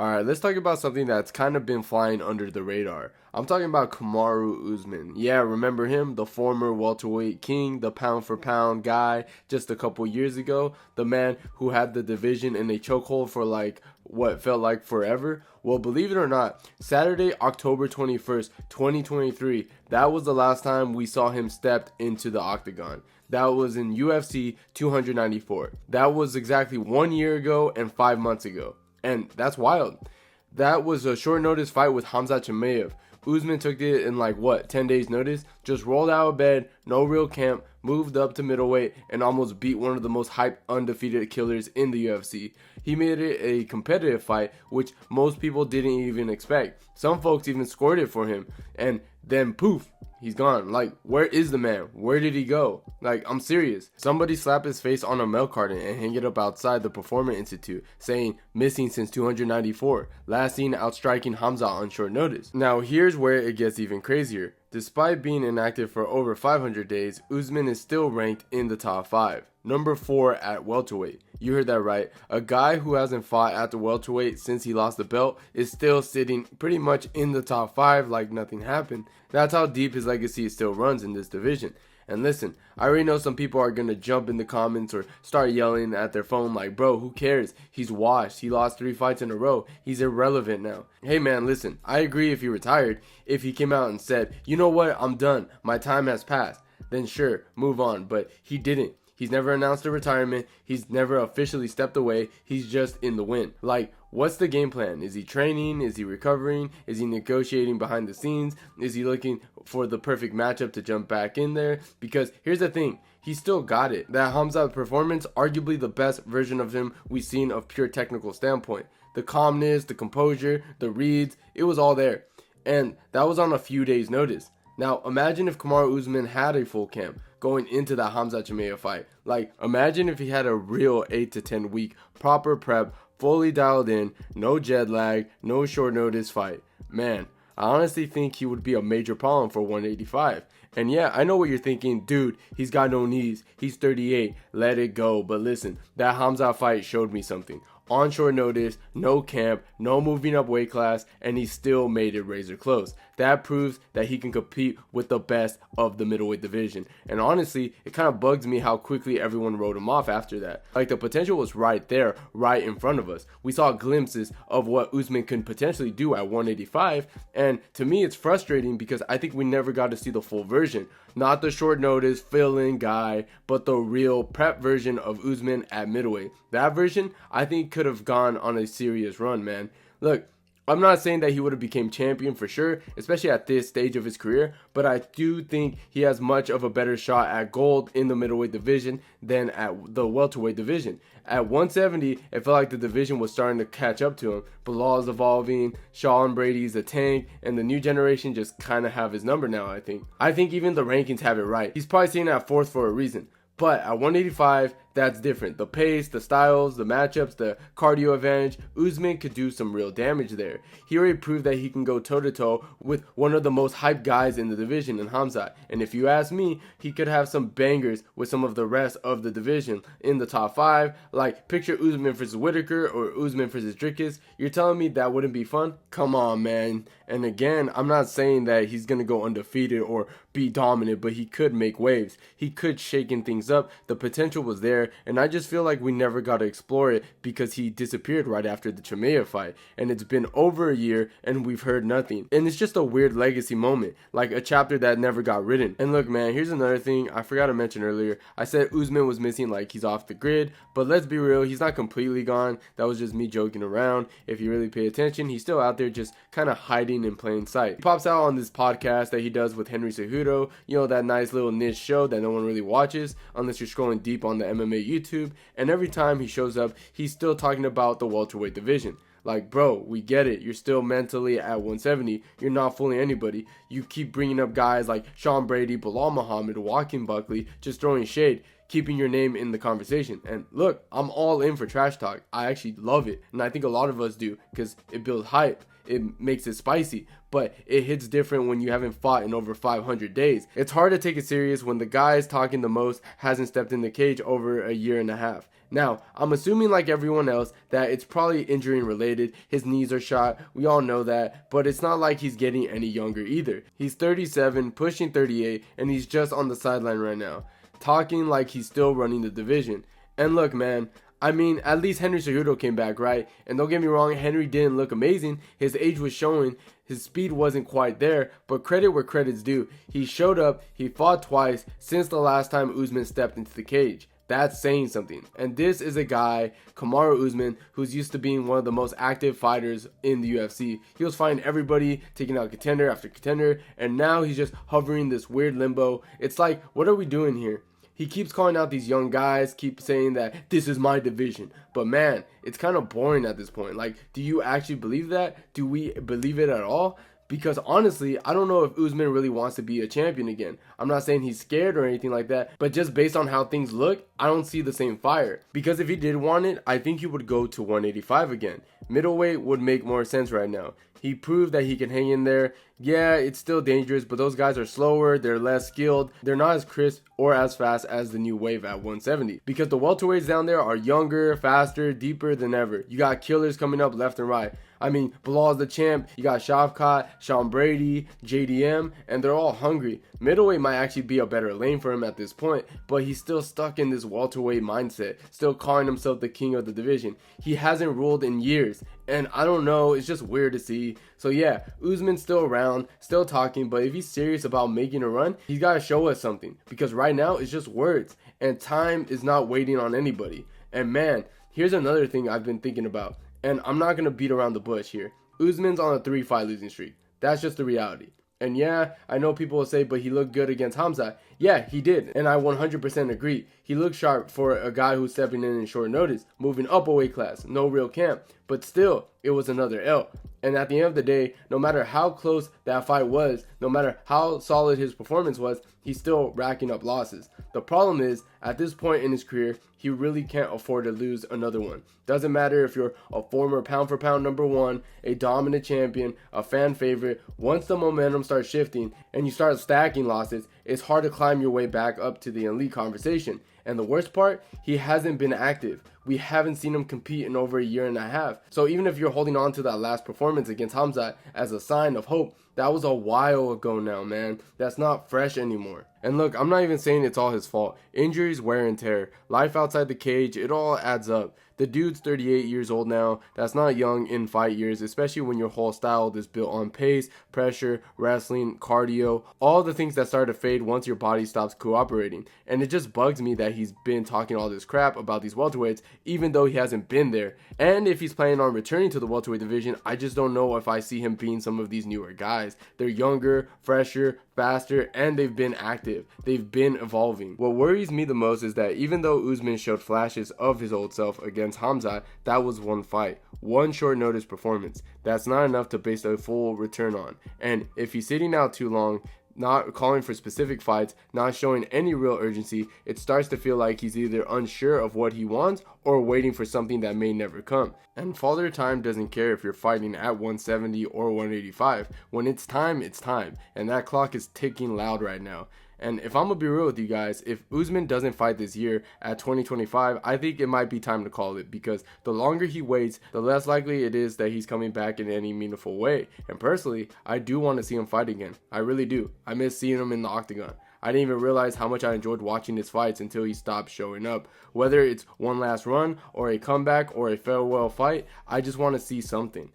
Alright, let's talk about something that's kind of been flying under the radar. I'm talking about Kamaru Usman. Yeah, remember him? The former welterweight king, the pound for pound guy just a couple years ago. The man who had the division in a chokehold for like what felt like forever. Well, believe it or not, Saturday, October 21st, 2023, that was the last time we saw him step into the octagon. That was in UFC 294. That was exactly 1 year ago and 5 months ago. And that's wild. That was a short notice fight with Khamzat Chimaev. Usman took it in 10 days notice, just rolled out of bed, no real camp, moved up to middleweight, and almost beat one of the most hyped undefeated killers in the UFC. He made it a competitive fight, which most people didn't even expect. Some folks even scored it for him, and then poof, he's gone. Where is the man? Where did he go? I'm serious. Somebody slap his face on a milk carton and hang it up outside the Performance Institute, saying missing since 294, last seen outstriking Hamza on short notice. Now here's where it gets even crazier. Despite being inactive for over 500 days, Usman is still ranked in the top 5. Number 4 at welterweight. You heard that right. A guy who hasn't fought at the welterweight since he lost the belt is still sitting pretty much in the top 5 like nothing happened. That's how deep his legacy still runs in this division. And listen, I already know some people are going to jump in the comments or start yelling at their phone like, bro, who cares? He's washed. He lost 3 fights in a row. He's irrelevant now. Hey man, listen, I agree if he retired. If he came out and said, you know what, I'm done. My time has passed. Then sure, move on. But he didn't. He's never announced a retirement. He's never officially stepped away. He's just in the win. What's the game plan? Is he training? Is he recovering? Is he negotiating behind the scenes? Is he looking for the perfect matchup to jump back in there? Because here's the thing. He still got it. That Hamza performance, arguably the best version of him we've seen of pure technical standpoint. The calmness, the composure, the reads, it was all there. And that was on a few days' notice. Now, imagine if Kamaru Usman had a full camp going into that Khamzat Chimaev fight. Imagine if he had a real 8 to 10 week proper prep, fully dialed in, no jet lag, no short notice fight. Man, I honestly think he would be a major problem for 185. And yeah, I know what you're thinking, dude, he's got no knees, he's 38, let it go. But listen, that Hamza fight showed me something. On short notice, no camp, no moving up weight class, and he still made it razor close. That proves that he can compete with the best of the middleweight division. And honestly, it kind of bugs me how quickly everyone wrote him off after that. The potential was right there, right in front of us. We saw glimpses of what Usman could potentially do at 185, and to me it's frustrating because I think we never got to see the full version. Not the short notice fill-in guy, but the real prep version of Usman at middleweight. That version, I think, could have gone on a serious run, man. Look, I'm not saying that he would have became champion for sure, especially at this stage of his career, but I do think he has much of a better shot at gold in the middleweight division than at the welterweight division. At 170, it felt like the division was starting to catch up to him. Bilal's evolving, Sean Brady's a tank, and the new generation just kind of have his number now, I think. I think even the rankings have it right. He's probably sitting at 4th for a reason. But at 185, that's different. The pace, the styles, the matchups, the cardio advantage, Usman could do some real damage there. He already proved that he can go toe-to-toe with one of the most hyped guys in the division in Hamza. And if you ask me, he could have some bangers with some of the rest of the division in the top 5. Picture Usman versus Whitaker or Usman versus Dricus. You're telling me that wouldn't be fun? Come on, man. And again, I'm not saying that he's going to go undefeated or be dominant, but he could make waves. He could shaking things up. The potential was there. And I just feel like we never got to explore it because he disappeared right after the Chimaev fight. And it's been over a year and we've heard nothing. And it's just a weird legacy moment, like a chapter that never got written. And look, man, here's another thing I forgot to mention earlier. I said Usman was missing, he's off the grid, but let's be real, he's not completely gone. That was just me joking around. If you really pay attention, he's still out there just kind of hiding in plain sight. He pops out on this podcast that he does with Henry Cejudo, that nice little niche show that no one really watches unless you're scrolling deep on the MMA YouTube, and every time he shows up, he's still talking about the welterweight division. Bro, we get it. You're still mentally at 170. You're not fooling anybody. You keep bringing up guys like Sean Brady, Bilal Muhammad, Joaquin Buckley, just throwing shade. keeping your name in the conversation. And look, I'm all in for trash talk. I actually love it, and I think a lot of us do, because it builds hype. It makes it spicy, but it hits different when you haven't fought in over 500 days. It's hard to take it serious when the guy talking the most hasn't stepped in the cage over a year and a half. Now, I'm assuming like everyone else that it's probably injury related. His knees are shot. We all know that, but it's not like he's getting any younger either. He's 37, pushing 38, and he's just on the sideline right now, talking like he's still running the division. And look, man, I mean, at least Henry Cejudo came back, right? And don't get me wrong, Henry didn't look amazing. His age was showing. His speed wasn't quite there, but credit where credit's due. He showed up. He fought twice since the last time Usman stepped into the cage. That's saying something. And this is a guy, Kamaru Usman, who's used to being one of the most active fighters in the UFC. He was fighting everybody, taking out contender after contender, and now he's just hovering this weird limbo. It's like, what are we doing here? He keeps calling out these young guys, keep saying that this is my division. But man, it's kind of boring at this point. Like, do you actually believe that? Do we believe it at all? Because honestly, I don't know if Usman really wants to be a champion again. I'm not saying he's scared or anything like that, but just based on how things look, I don't see the same fire. Because if he did want it, I think he would go to 185 again. Middleweight would make more sense right now. He proved that he can hang in there. Yeah, it's still dangerous, but those guys are slower, they're less skilled, they're not as crisp or as fast as the new wave at 170. Because the welterweights down there are younger, faster, deeper than ever. You got killers coming up left and right. I mean, Bilal's the champ, you got Shavkat, Sean Brady, JDM, and they're all hungry. Middleweight might actually be a better lane for him at this point, but he's still stuck in this welterweight mindset, still calling himself the king of the division. He hasn't ruled in years, and I don't know, it's just weird to see. So yeah, Usman's still around, still talking, but if he's serious about making a run, he's got to show us something, because right now it's just words, and time is not waiting on anybody. And man, here's another thing I've been thinking about. And I'm not going to beat around the bush here. Usman's on a 3-fight losing streak. That's just the reality. And yeah, I know people will say, but he looked good against Hamza. Yeah, he did. And I 100% agree. He looked sharp for a guy who's stepping in short notice, moving up a weight class, no real camp. But still, it was another L. And at the end of the day, no matter how close that fight was, no matter how solid his performance was, he's still racking up losses. The problem is, at this point in his career, he really can't afford to lose another one. Doesn't matter if you're a former pound-for-pound #1, a dominant champion, a fan favorite. Once the momentum starts shifting and you start stacking losses, it's hard to climb your way back up to the elite conversation. And the worst part, he hasn't been active. We haven't seen him compete in over a year and a half. So even if you're holding on to that last performance against Hamza as a sign of hope, that was a while ago now, man. That's not fresh anymore. And look, I'm not even saying it's all his fault. Injuries, wear and tear, life outside the cage, it all adds up. The dude's 38 years old now. That's not young in fight years, especially when your whole style is built on pace, pressure, wrestling, cardio, all the things that start to fade once your body stops cooperating. And it just bugs me that he's been talking all this crap about these welterweights, even though he hasn't been there. And if he's planning on returning to the welterweight division, I just don't know if I see him being some of these newer guys. They're younger, fresher, faster, and they've been active. They've been evolving. What worries me the most is that even though Usman showed flashes of his old self against Hamza, that was one fight, one short notice performance. That's not enough to base a full return on. And if he's sitting out too long, not calling for specific fights, not showing any real urgency, it starts to feel like he's either unsure of what he wants or waiting for something that may never come. And Father Time doesn't care if you're fighting at 170 or 185. When it's time, and that clock is ticking loud right now. And if I'm gonna be real with you guys, if Usman doesn't fight this year at 2025, I think it might be time to call it, because the longer he waits, the less likely it is that he's coming back in any meaningful way. And personally, I do want to see him fight again. I really do. I miss seeing him in the octagon. I didn't even realize how much I enjoyed watching his fights until he stopped showing up. Whether it's one last run or a comeback or a farewell fight, I just want to see something.